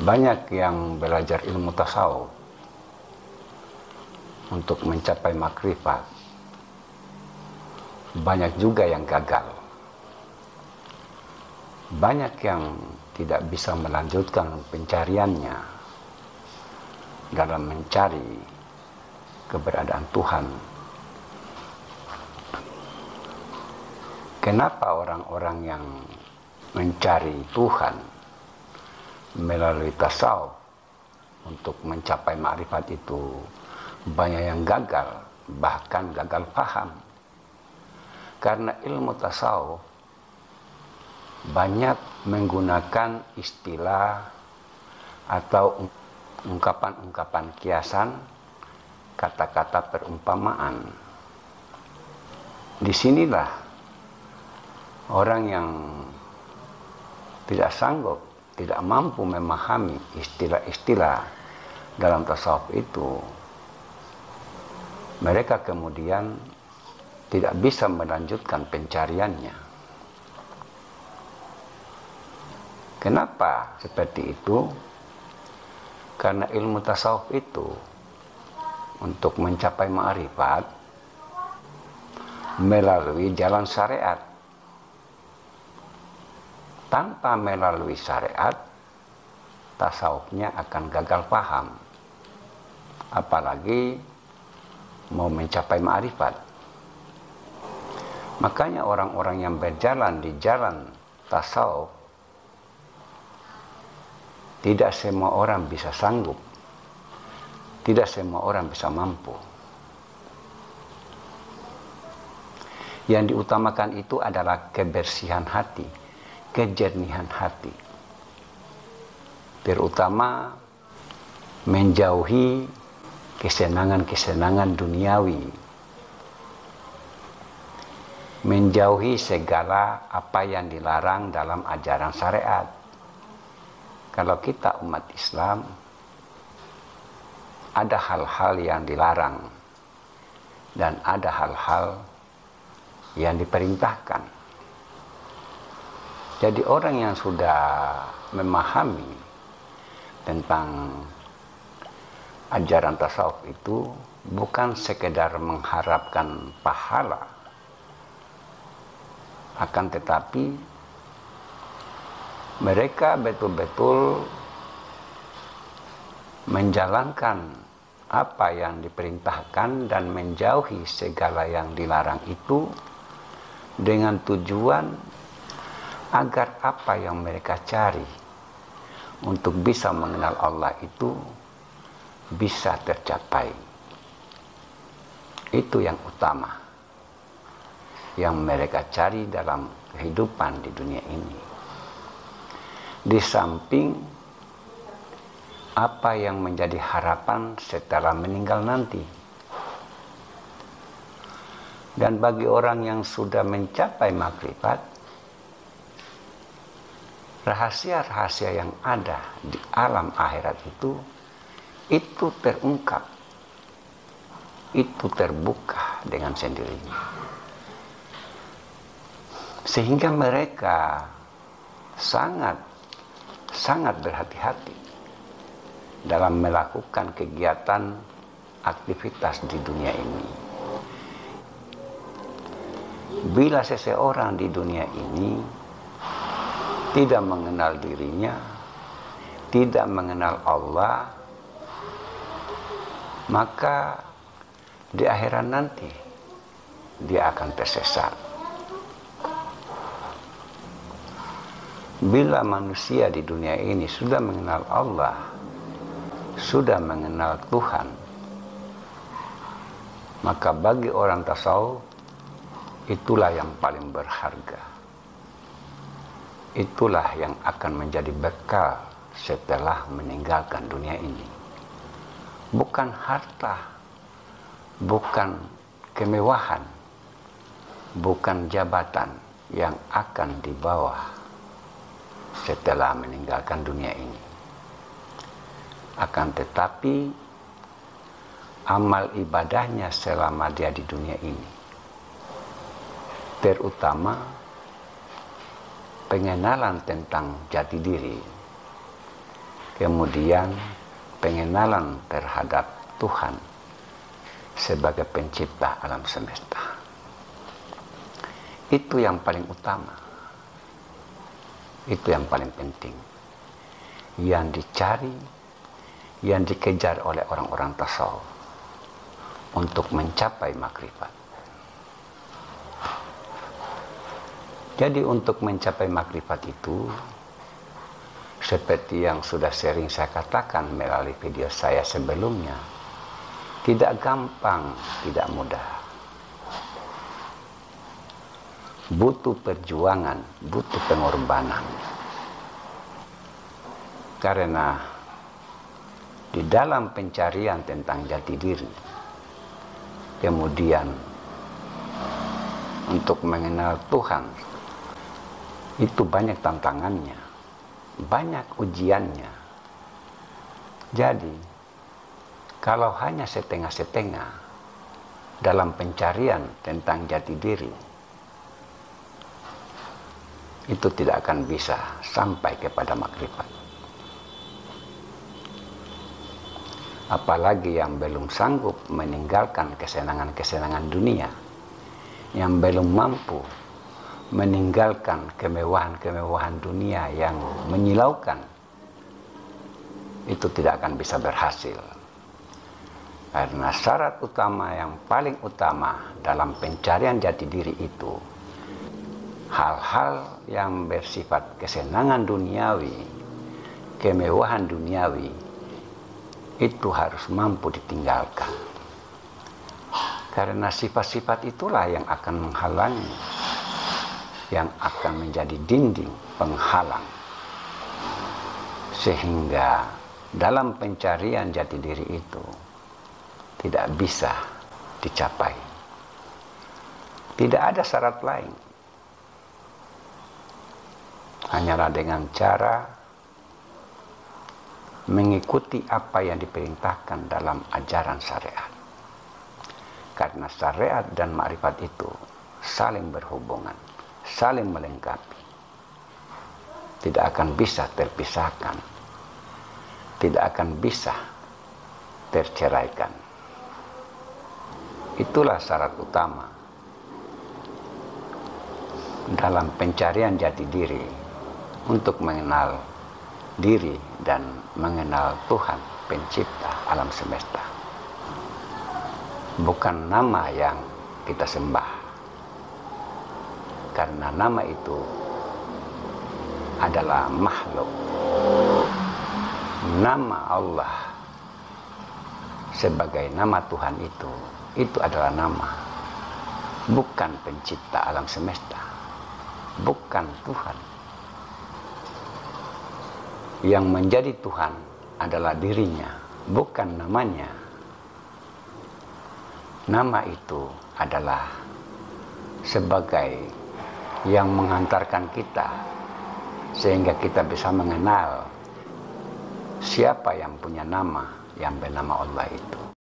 Banyak yang belajar ilmu tasawuf untuk mencapai makrifat. Banyak juga yang gagal. Banyak yang tidak bisa melanjutkan pencariannya dalam mencari keberadaan Tuhan. Kenapa orang-orang yang mencari Tuhan melalui tasawuf untuk mencapai makrifat itu banyak yang gagal, bahkan gagal paham? Karena ilmu tasawuf banyak menggunakan istilah atau ungkapan-ungkapan kiasan, kata-kata perumpamaan. Disinilah orang yang tidak sanggup, tidak mampu memahami istilah-istilah dalam tasawuf itu, mereka kemudian tidak bisa melanjutkan pencariannya. Kenapa seperti itu? Karena ilmu tasawuf itu untuk mencapai ma'rifat melalui jalan syariat. Tanpa melalui syariat, tasawufnya akan gagal paham. Apalagi mau mencapai ma'rifat. Makanya orang-orang yang berjalan di jalan tasawuf, tidak semua orang bisa sanggup, tidak semua orang bisa mampu. Yang diutamakan itu adalah kebersihan hati, kejernihan hati, terutama menjauhi kesenangan-kesenangan duniawi, menjauhi segala apa yang dilarang dalam ajaran syariat. Kalau kita umat Islam, ada hal-hal yang dilarang dan ada hal-hal yang diperintahkan. Jadi orang yang sudah memahami tentang ajaran tasawuf itu bukan sekedar mengharapkan pahala, akan tetapi mereka betul-betul menjalankan apa yang diperintahkan dan menjauhi segala yang dilarang itu dengan tujuan agar apa yang mereka cari untuk bisa mengenal Allah itu bisa tercapai. Itu yang utama yang mereka cari dalam kehidupan di dunia ini. Di samping apa yang menjadi harapan setelah meninggal nanti. Dan bagi orang yang sudah mencapai makrifat, rahasia-rahasia yang ada di alam akhirat itu terungkap, itu terbuka dengan sendirinya. Sehingga mereka sangat berhati-hati dalam melakukan kegiatan aktivitas di dunia ini. Bila seseorang di dunia ini tidak mengenal dirinya, tidak mengenal Allah, maka di akhirat nanti dia akan tersesat. Bila manusia di dunia ini sudah mengenal Allah, sudah mengenal Tuhan, maka bagi orang tasawuf itulah yang paling berharga. Itulah yang akan menjadi bekal setelah meninggalkan dunia ini. Bukan harta, bukan kemewahan, bukan jabatan yang akan dibawa setelah meninggalkan dunia ini. Akan tetapi amal ibadahnya selama dia di dunia ini, terutama pengenalan tentang jati diri, kemudian pengenalan terhadap Tuhan sebagai pencipta alam semesta. Itu yang paling utama, itu yang paling penting, yang dicari, yang dikejar oleh orang-orang tasawuf untuk mencapai makrifat. Jadi untuk mencapai makrifat itu, seperti yang sudah sering saya katakan melalui video saya sebelumnya, tidak gampang, tidak mudah. Butuh perjuangan, butuh pengorbanan. Karena di dalam pencarian tentang jati diri, kemudian untuk mengenal Tuhan, itu banyak tantangannya, banyak ujiannya. Jadi, kalau hanya setengah-setengah dalam pencarian tentang jati diri, itu tidak akan bisa sampai kepada makrifat. Apalagi yang belum sanggup meninggalkan kesenangan-kesenangan dunia, yang belum mampu meninggalkan kemewahan-kemewahan dunia yang menyilaukan, itu tidak akan bisa berhasil. Karena syarat utama yang paling utama dalam pencarian jati diri itu, hal-hal yang bersifat kesenangan duniawi, kemewahan duniawi, itu harus mampu ditinggalkan. Karena sifat-sifat itulah yang akan menghalangi, yang akan menjadi dinding penghalang, sehingga dalam pencarian jati diri itu tidak bisa dicapai. Tidak ada syarat lain, hanyalah dengan cara mengikuti apa yang diperintahkan dalam ajaran syariat. Karena syariat dan makrifat itu saling berhubungan, saling melengkapi, tidak akan bisa terpisahkan, tidak akan bisa terceraikan. Itulah syarat utama dalam pencarian jati diri untuk mengenal diri dan mengenal Tuhan pencipta alam semesta. Bukan nama yang kita sembah, karena nama itu adalah makhluk. Nama Allah sebagai nama Tuhan itu adalah nama, bukan pencipta alam semesta, bukan Tuhan. Yang menjadi Tuhan adalah dirinya, bukan namanya. Nama itu adalah sebagai yang menghantarkan kita sehingga kita bisa mengenal siapa yang punya nama yang bernama Allah itu.